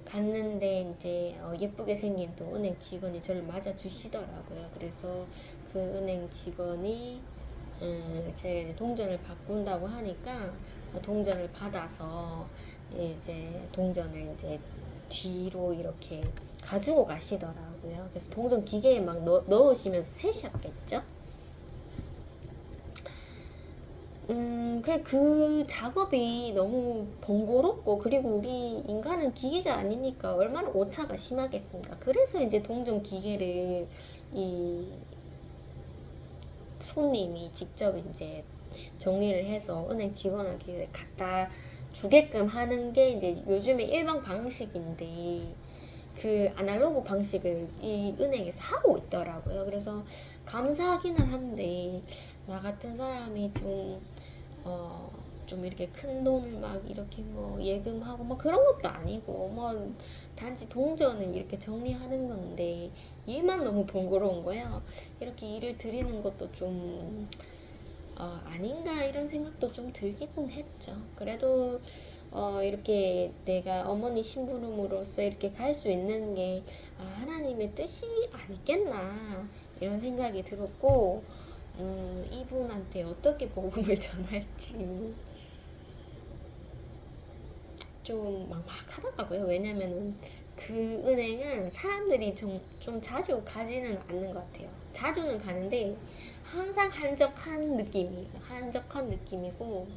갔는데 이제 예쁘게 생긴 또 은행 직원이 저를 맞아 주시더라고요. 그래서 그 은행 직원이 제 동전을 바꾼다고 하니까 동전을 받아서 이제 동전을 이제 뒤로 이렇게 가지고 가시더라고요. 그래서 동전 기계에 막 넣으시면서 세셨겠죠? 그 작업이 너무 번거롭고, 그리고 우리 인간은 기계가 아니니까 얼마나 오차가 심하겠습니까? 그래서 이제 동전 기계를 이 손님이 직접 이제 정리를 해서 은행 직원에게 갖다 주게끔 하는 게 이제 요즘에 일반 방식인데, 그 아날로그 방식을 이 은행에서 하고 있더라고요. 그래서 감사하기는 한데, 나 같은 사람이 어, 좀 이렇게 큰 돈을 막 이렇게 뭐 예금하고 뭐 그런 것도 아니고, 뭐 단지 동전을 이렇게 정리하는 건데 일만 너무 번거로운 거야. 이렇게 일을 드리는 것도 좀 아닌가 이런 생각도 좀 들기는 했죠. 그래도 이렇게 내가 어머니 심부름으로써 이렇게 갈 수 있는 게 하나님의 뜻이 아니겠나 이런 생각이 들었고, 이분한테 어떻게 복음을 전할지 좀 막막하더라고요. 왜냐면은 그 은행은 사람들이 좀 자주 가지는 않는 것 같아요. 자주는 가는데 항상 한적한 느낌이고,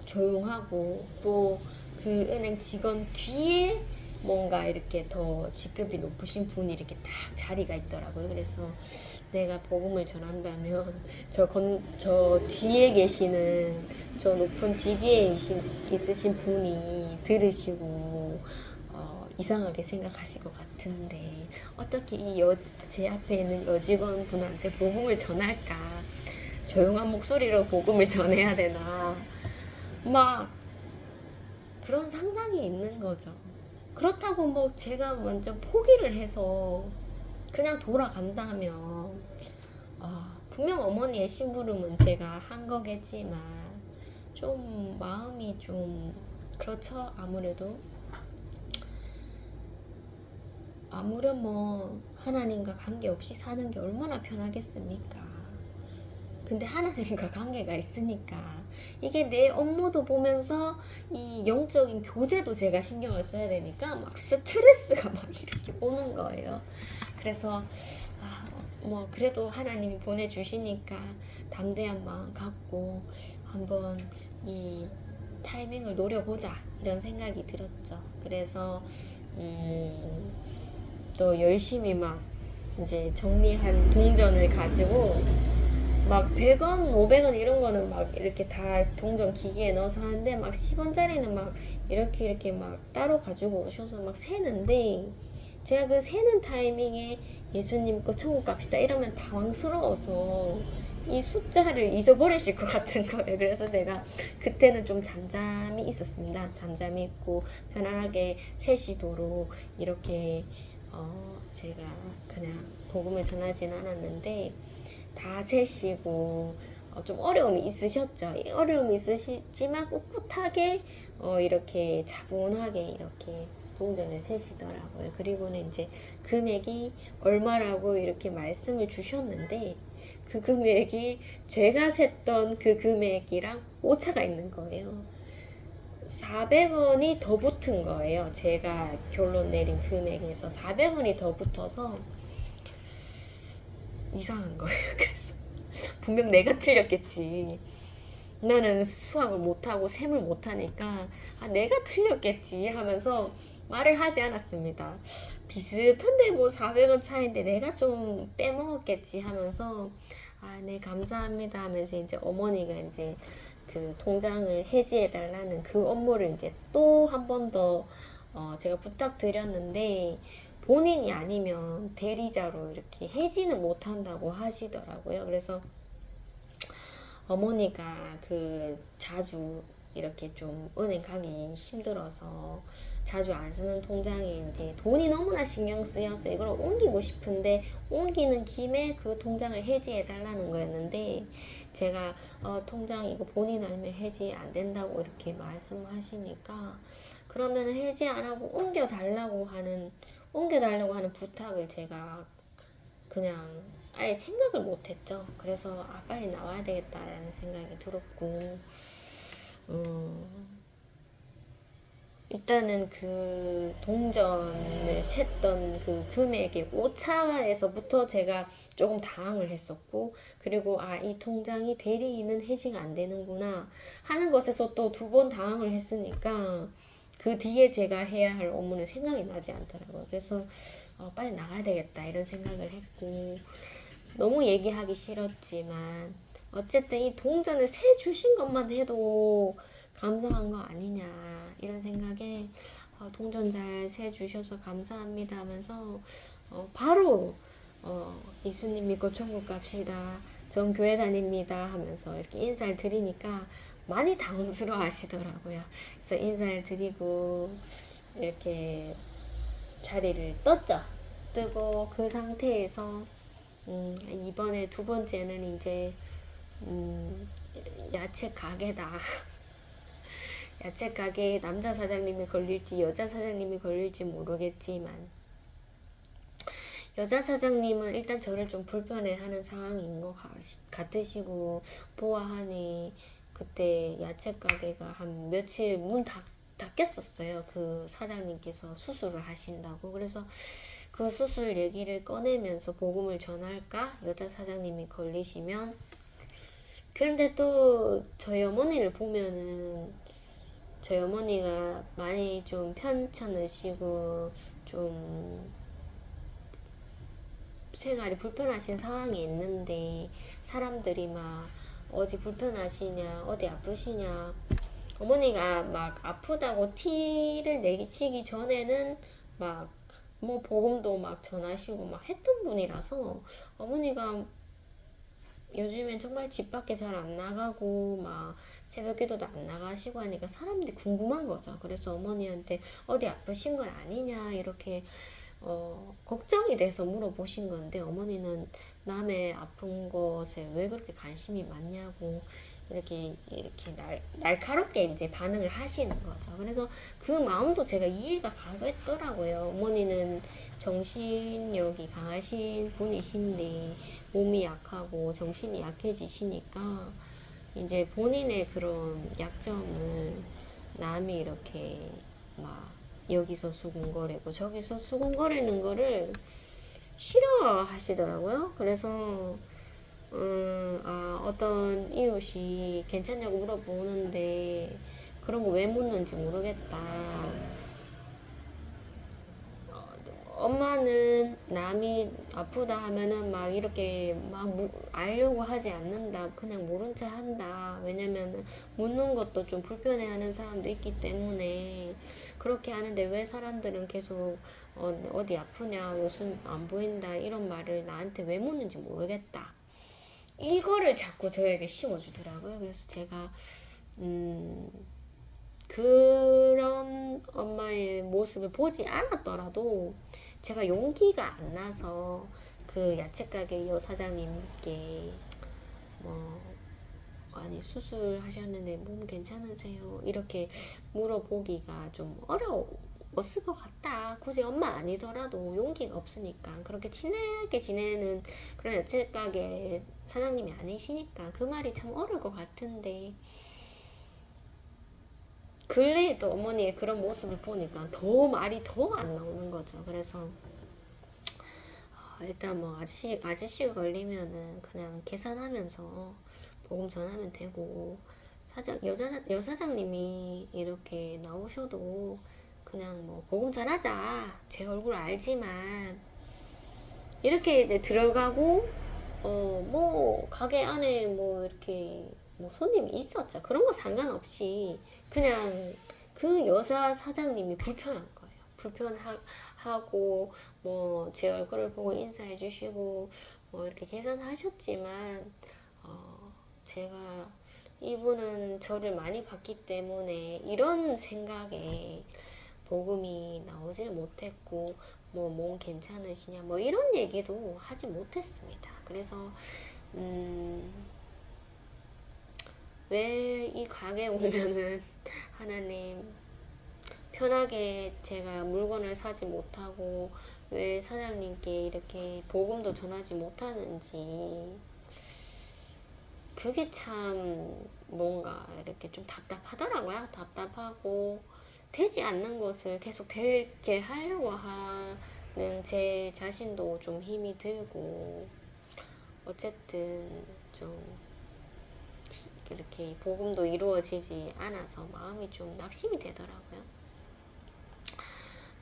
조용하고, 또 그 은행 직원 뒤에 뭔가 이렇게 더 직급이 높으신 분이 이렇게 딱 자리가 있더라고요. 그래서 내가 복음을 전한다면 저 뒤에 계시는 저 높은 직위에 있으신 분이 들으시고 이상하게 생각하실 것 같은데, 어떻게 제 앞에 있는 여직원 분한테 복음을 전할까? 조용한 목소리로 복음을 전해야 되나? 막 그런 상상이 있는 거죠. 그렇다고 뭐 제가 완전 포기를 해서 그냥 돌아간다면, 분명 어머니의 심부름은 제가 한 거겠지만 좀 마음이 좀 그렇죠. 아무렴 뭐 하나님과 관계없이 사는 게 얼마나 편하겠습니까? 근데 하나님과 관계가 있으니까 이게 내 업무도 보면서 이 영적인 교제도 제가 신경을 써야 되니까 막 스트레스가 막 이렇게 오는 거예요. 그래서 뭐 그래도 하나님이 보내주시니까 담대한 마음 갖고 한번 이 타이밍을 노려보자 이런 생각이 들었죠. 그래서 또 열심히 막 이제 정리한 동전을 가지고 막 100원, 500원 이런 거는 막 이렇게 다 동전 기계에 넣어서 하는데, 막 10원짜리는 막 이렇게 막 따로 가지고 오셔서 막 세는데, 제가 그 세는 타이밍에 예수님 거 천국 갑시다 이러면 당황스러워서 이 숫자를 잊어버리실 것 같은 거예요. 그래서 제가 그때는 좀 잠잠히 있었습니다. 잠잠히 있고 편안하게 세시도록 이렇게 제가 그냥 복음을 전하진 않았는데, 다 세시고 좀 어려움이 있으셨죠. 어려움이 있으시지만 꿋꿋하게 이렇게 차분하게 이렇게 동전을 세시더라고요. 그리고는 이제 금액이 얼마라고 이렇게 말씀을 주셨는데, 그 금액이 제가 셌던 그 금액이랑 오차가 있는 거예요. 400원이 더 붙은 거예요. 제가 결론 내린 금액에서 400원이 더 붙어서 이상한 거예요. 그래서 분명 내가 틀렸겠지. 나는 수학을 못하고 셈을 못하니까 내가 틀렸겠지 하면서 말을 하지 않았습니다. 비슷한데 뭐 400원 차이인데 내가 좀 빼먹었겠지 하면서 네 감사합니다 하면서 이제 어머니가 이제 그 통장을 해지해 달라는 그 업무를 이제 또 한 번 더 제가 부탁드렸는데, 본인이 아니면 대리자로 이렇게 해지는 못한다고 하시더라고요. 그래서 어머니가 자주 이렇게 좀 은행 가기 힘들어서 자주 안 쓰는 통장에 이제 돈이 너무나 신경 쓰여서 이걸 옮기고 싶은데, 옮기는 김에 그 통장을 해지해 달라는 거였는데, 제가 통장 이거 본인 아니면 해지 안 된다고 이렇게 말씀하시니까, 그러면 해지 안 하고 옮겨 달라고 하는 부탁을 제가 그냥 아예 생각을 못했죠. 그래서 빨리 나와야 되겠다라는 생각이 들었고, 음, 일단은 그 동전을 셌던 그 금액의 오차에서부터 제가 조금 당황을 했었고, 그리고 아, 이 통장이 대리인은 해지가 안 되는구나 하는 것에서 또 두 번 당황을 했으니까 그 뒤에 제가 해야 할 업무는 생각이 나지 않더라고요. 그래서 빨리 나가야 되겠다 이런 생각을 했고, 너무 얘기하기 싫었지만 어쨌든 이 동전을 세 주신 것만 해도 감사한 거 아니냐 이런 생각에 동전 잘 세 주셔서 감사합니다 하면서 바로 이수님 믿고 천국 갑시다, 전 교회 다닙니다 하면서 이렇게 인사를 드리니까 많이 당황스러워 하시더라고요. 그래서 인사를 드리고 이렇게 자리를 떴죠. 뜨고 그 상태에서 이번에 두 번째는 이제 야채 가게다. 야채 가게에 남자 사장님이 걸릴지 여자 사장님이 걸릴지 모르겠지만, 여자 사장님은 일단 저를 좀 불편해하는 상황인 것 같으시고, 보아하니 그때 야채 가게가 한 며칠 문 닫혔었어요. 그 사장님께서 수술을 하신다고. 그래서 그 수술 얘기를 꺼내면서 복음을 전할까? 여자 사장님이 걸리시면. 그런데 또 저희 어머니를 보면은 저희 어머니가 많이 좀 편찮으시고 좀 생활이 불편하신 상황이 있는데, 사람들이 막 어디 불편하시냐 어디 아프시냐, 어머니가 막 아프다고 티를 내시기 전에는 막 뭐 복음도 막 전하시고 막 했던 분이라서, 어머니가 요즘엔 정말 집 밖에 잘 안 나가고 막 새벽 기도도 안 나가시고 하니까 사람들이 궁금한 거죠. 그래서 어머니한테 어디 아프신 건 아니냐 이렇게 걱정이 돼서 물어보신 건데, 어머니는 남의 아픈 것에 왜 그렇게 관심이 많냐고 이렇게 날카롭게 이제 반응을 하시는 거죠. 그래서 그 마음도 제가 이해가 가겠더라고요. 어머니는 정신력이 강하신 분이신데 몸이 약하고 정신이 약해지시니까 이제 본인의 그런 약점을 남이 이렇게 막 여기서 수군거리고 저기서 수군거리는 거를 싫어하시더라고요. 그래서 어떤 이웃이 괜찮냐고 물어보는데 그런 거 왜 묻는지 모르겠다. 엄마는 남이 아프다 하면은 막 이렇게 막 알려고 하지 않는다. 그냥 모른 체 한다. 왜냐면은 묻는 것도 좀 불편해하는 사람도 있기 때문에 그렇게 하는데, 왜 사람들은 계속 어디 아프냐, 무슨 안 보인다 이런 말을 나한테 왜 묻는지 모르겠다. 이거를 자꾸 저에게 심어주더라고요. 그래서 제가 그런 엄마의 모습을 보지 않았더라도 제가 용기가 안 나서 그 야채가게 여사장님께 뭐 아니 수술하셨는데 몸 괜찮으세요? 이렇게 물어보기가 좀 어려웠을 것 같다. 굳이 엄마 아니더라도 용기가 없으니까, 그렇게 친하게 지내는 그런 야채가게 사장님이 아니시니까 그 말이 참 어려울 것 같은데, 근래에 또 어머니의 그런 모습을 보니까 더 말이 더 안 나오는 거죠. 그래서 일단 뭐 아저씨가 걸리면은 그냥 계산하면서 보험 전하면 되고, 여사장님이 이렇게 나오셔도 그냥 뭐 보험 전하자, 제 얼굴 알지만 이렇게 이제 들어가고, 뭐 가게 안에 뭐 이렇게 뭐 손님이 있었죠. 그런 거 상관없이 그냥 그 여사 사장님이 불편한 거예요. 불편하고 뭐 제 얼굴을 보고 인사해 주시고 뭐 이렇게 계산하셨지만, 제가 이분은 저를 많이 봤기 때문에 이런 생각에 복음이 나오질 못했고, 뭐 몸 괜찮으시냐 뭐 이런 얘기도 하지 못했습니다. 그래서 왜 이 가게에 오면은 하나님 편하게 제가 물건을 사지 못하고 왜 사장님께 이렇게 복음도 전하지 못하는지, 그게 참 뭔가 이렇게 좀 답답하더라고요. 답답하고 되지 않는 것을 계속 되게 하려고 하는 제 자신도 좀 힘이 들고, 어쨌든 좀 이렇게 복음도 이루어지지 않아서 마음이 좀 낙심이 되더라고요.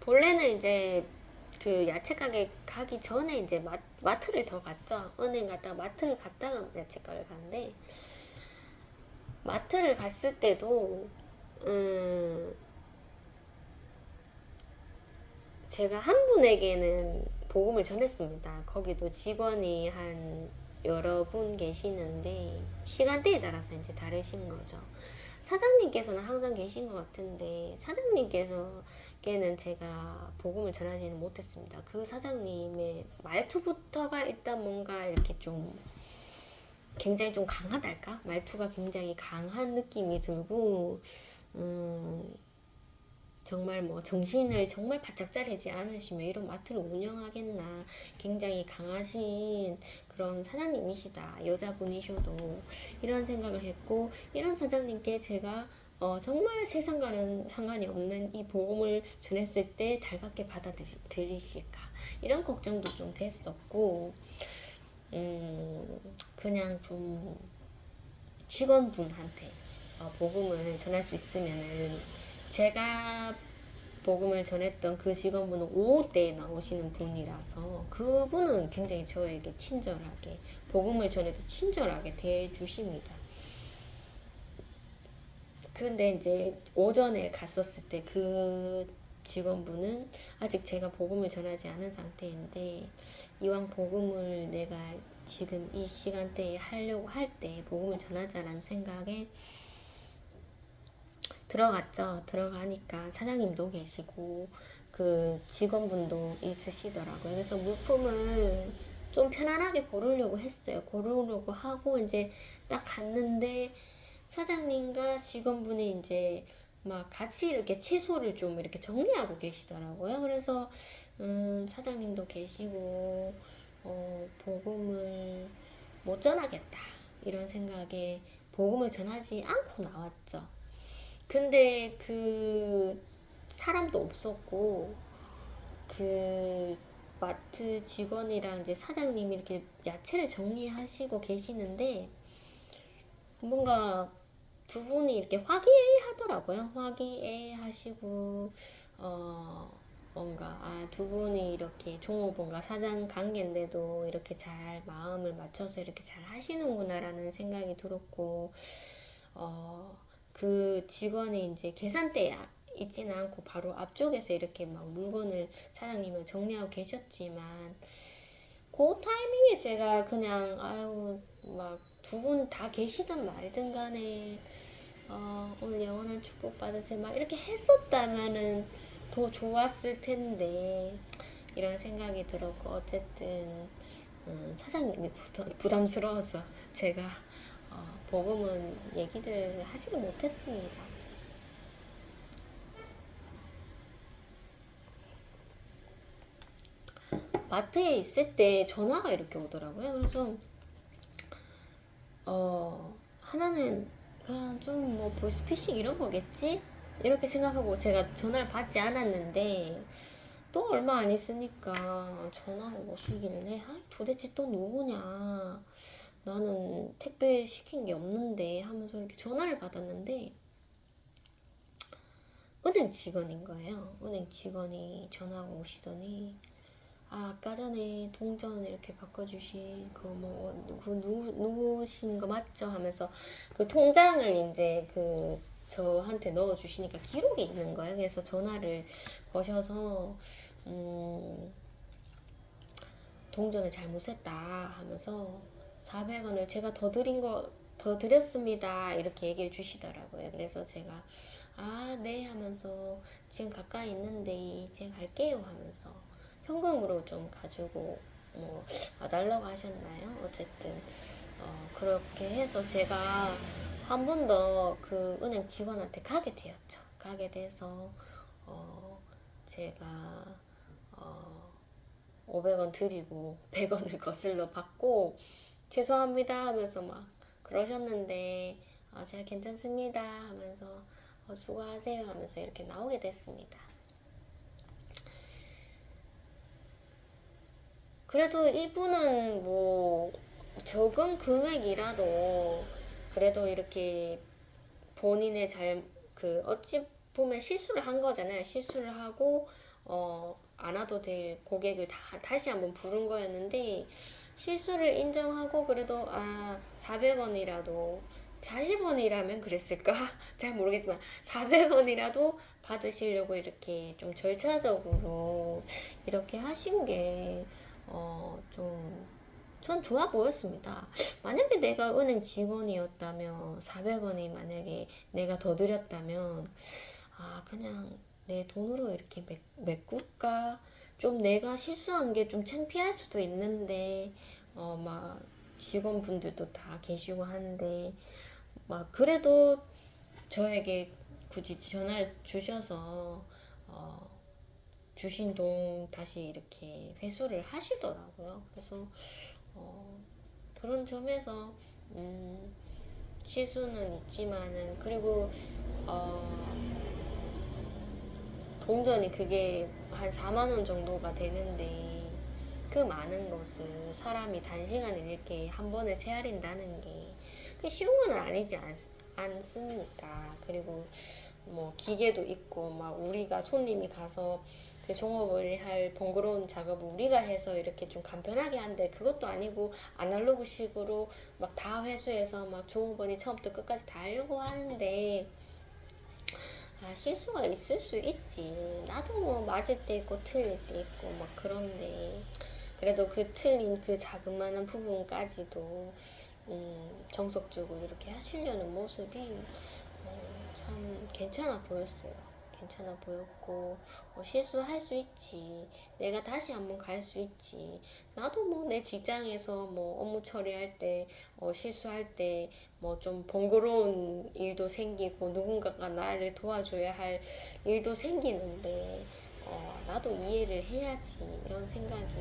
본래는 이제 그 야채 가게 가기 전에 이제 마트를 더 갔죠. 은행 갔다가 마트를 갔다가 야채 가게 갔는데, 마트를 갔을 때도 제가 한 분에게는 복음을 전했습니다. 거기도 직원이 한 여러 분 계시는데 시간대에 따라서 이제 다르신 거죠. 사장님께서는 항상 계신 것 같은데 사장님께서는 제가 복음을 전하지는 못했습니다. 그 사장님의 말투부터가 일단 뭔가 이렇게 좀 굉장히 좀 강하달까? 말투가 굉장히 강한 느낌이 들고, 정말 뭐 정신을 정말 바짝 차리지 않으시면 이런 마트를 운영하겠나. 굉장히 강하신 그런 사장님이시다. 여자분이셔도. 이런 생각을 했고, 이런 사장님께 제가 정말 세상과는 상관이 없는 이 복음을 전했을 때 달갑게 받아들이실까. 이런 걱정도 좀 됐었고, 그냥 좀 직원분한테 복음을 전할 수 있으면은, 제가 복음을 전했던 그 직원분은 5대에 나오시는 분이라서 그분은 굉장히 저에게 친절하게, 복음을 전해도 친절하게 대해주십니다. 근데 이제 오전에 갔었을 때 그 직원분은 아직 제가 복음을 전하지 않은 상태인데, 이왕 복음을 내가 지금 이 시간대에 하려고 할 때 복음을 전하자라는 생각에 들어갔죠. 들어가니까 사장님도 계시고 그 직원분도 있으시더라고요. 그래서 물품을 좀 편안하게 고르려고 했어요. 고르려고 하고 이제 딱 갔는데 사장님과 직원분이 이제 막 같이 이렇게 채소를 좀 이렇게 정리하고 계시더라고요. 그래서 사장님도 계시고 복음을 못 전하겠다 이런 생각에 복음을 전하지 않고 나왔죠. 근데 그 사람도 없었고, 그 마트 직원이랑 이제 사장님이 이렇게 야채를 정리하시고 계시는데 뭔가 두 분이 이렇게 화기애애하더라고요. 화기애애하시고 뭔가 두 분이 이렇게 종업원과 사장 관계인데도 이렇게 잘 마음을 맞춰서 이렇게 잘 하시는구나라는 생각이 들었고, 그 직원이 이제 계산대에 있지는 않고 바로 앞쪽에서 이렇게 막 물건을 사장님은 정리하고 계셨지만, 그 타이밍에 제가 그냥 아유 막 두 분 다 계시든 말든 간에 오늘 영원한 축복 받으세요 막 이렇게 했었다면은 더 좋았을 텐데 이런 생각이 들었고, 어쨌든 사장님이 부담스러워서 제가 복음은 얘기를 하지를 못했습니다. 마트에 있을 때 전화가 이렇게 오더라고요. 그래서 하나는 그냥 좀 뭐 보이스피싱 이런 거겠지? 이렇게 생각하고 제가 전화를 받지 않았는데, 또 얼마 안 있으니까 전화가 오시길래 도대체 또 누구냐, 나는 택배 시킨 게 없는데 하면서 이렇게 전화를 받았는데 은행 직원인 거예요. 은행 직원이 전화가 오시더니 아까 전에 동전 이렇게 바꿔주신 누구신 거 맞죠? 하면서 그 통장을 이제 그 저한테 넣어주시니까 기록에 있는 거예요. 그래서 전화를 거셔서 동전을 잘못했다 하면서 400원을 제가 더 드렸습니다 이렇게 얘기를 주시더라고요. 그래서 제가 네 하면서 지금 가까이 있는데 제가 갈게요 하면서 현금으로 좀 가지고 뭐 와달라고 하셨나요? 어쨌든 그렇게 해서 제가 한 번 더 그 은행 직원한테 가게 되었죠. 가게 돼서 제가 어, 500원 드리고 100원을 거슬러 받고 죄송합니다 하면서 막 그러셨는데 제가 괜찮습니다 하면서 수고하세요 하면서 이렇게 나오게 됐습니다. 그래도 이분은 뭐 적은 금액이라도 그래도 이렇게 본인의 어찌 보면 실수를 한 거잖아요. 실수를 하고 안 와도 될 고객을 다시 한번 부른 거였는데, 실수를 인정하고 그래도 400원이라도 40원이라면 그랬을까? 잘 모르겠지만 400원이라도 받으시려고 이렇게 좀 절차적으로 이렇게 하신 게 좀 전 좋아 보였습니다. 만약에 내가 은행 직원이었다면 400원이 만약에 내가 더 드렸다면 그냥 내 돈으로 이렇게 메꿀까? 좀 내가 실수한 게 좀 창피할 수도 있는데 막 직원분들도 다 계시고 하는데 막 그래도 저에게 굳이 전화를 주셔서 주신 돈 다시 이렇게 회수를 하시더라고요. 그래서 그런 점에서 치수는 있지만은, 그리고 동전이 그게 한 4만 원 정도가 되는데, 그 많은 것을 사람이 단시간에 이렇게 한 번에 세아린다는 게 쉬운 건 아니지 않습니까? 그리고 뭐 기계도 있고 막 우리가 손님이 가서 그 종업을 할 번거로운 작업을 우리가 해서 이렇게 좀 간편하게 한데, 그것도 아니고 아날로그식으로 막 다 회수해서 막 종업원이 처음부터 끝까지 다 하려고 하는데 실수가 있을 수 있지. 나도 뭐 맞을 때 있고 틀릴 때 있고 막 그런데, 그래도 그 틀린 그 자그마한 부분까지도 정석적으로 이렇게 하시려는 모습이 참 괜찮아 보였어요. 괜찮아 보였고, 실수할 수 있지. 내가 다시 한번 갈 수 있지. 나도 뭐 내 직장에서 뭐 업무 처리할 때, 실수할 때, 뭐 좀 번거로운 일도 생기고, 누군가가 나를 도와줘야 할 일도 생기는데, 나도 이해를 해야지. 이런 생각이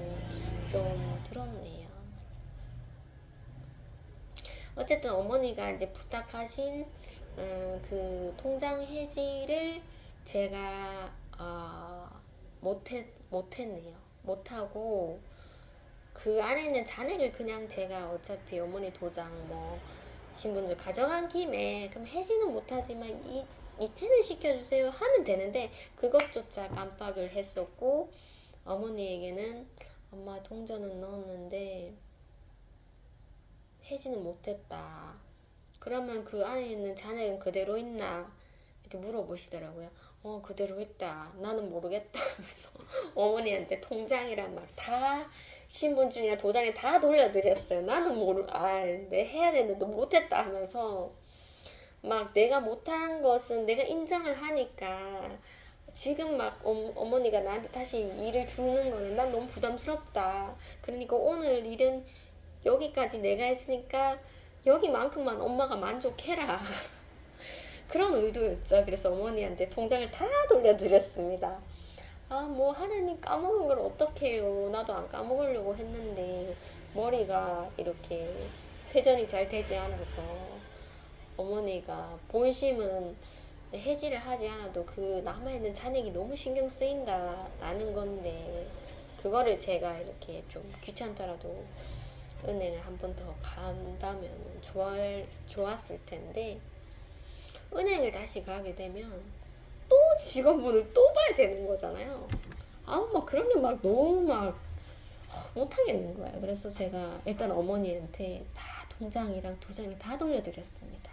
좀 들었네요. 어쨌든 어머니가 이제 부탁하신 그 통장 해지를 제가 못했네요. 못하고 그 안에 있는 잔액을 그냥 제가 어차피 어머니 도장 뭐 신분증 가져간 김에 그럼 해지는 못하지만 이체는 시켜주세요 하면 되는데, 그것조차 깜빡을 했었고, 어머니에게는 엄마 동전은 넣었는데 해지는 못했다. 그러면 그 안에 있는 잔액은 그대로 있나? 이렇게 물어보시더라고요. 그대로 있다. 나는 모르겠다 하면서 어머니한테 통장이랑 막 다 신분증이나 도장에 다 돌려드렸어요. 나는 내 해야 되는데 못했다 하면서 막 내가 못한 것은 내가 인정을 하니까 지금 막 어머니가 나한테 다시 일을 주는 거는 난 너무 부담스럽다. 그러니까 오늘 일은 여기까지 내가 했으니까 여기만큼만 엄마가 만족해라. 그런 의도였죠. 그래서 어머니한테 통장을 다 돌려드렸습니다. 뭐 하나님 까먹은 걸 어떡해요. 나도 안 까먹으려고 했는데 머리가 이렇게 회전이 잘 되지 않아서, 어머니가 본심은 해지를 하지 않아도 그 남아있는 잔액이 너무 신경 쓰인다라는 건데, 그거를 제가 이렇게 좀 귀찮더라도 은행을 한 번 더 간다면 좋았을 텐데, 은행을 다시 가게 되면 또 직원분을 또 봐야 되는 거잖아요. 막 그런 게 막 너무 막 못하겠는 거예요. 그래서 제가 일단 어머니한테 다 통장이랑 도장이 다 돌려드렸습니다.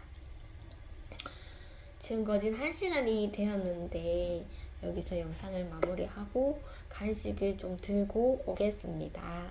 지금 거진 1시간이 되었는데 여기서 영상을 마무리하고 간식을 좀 들고 오겠습니다.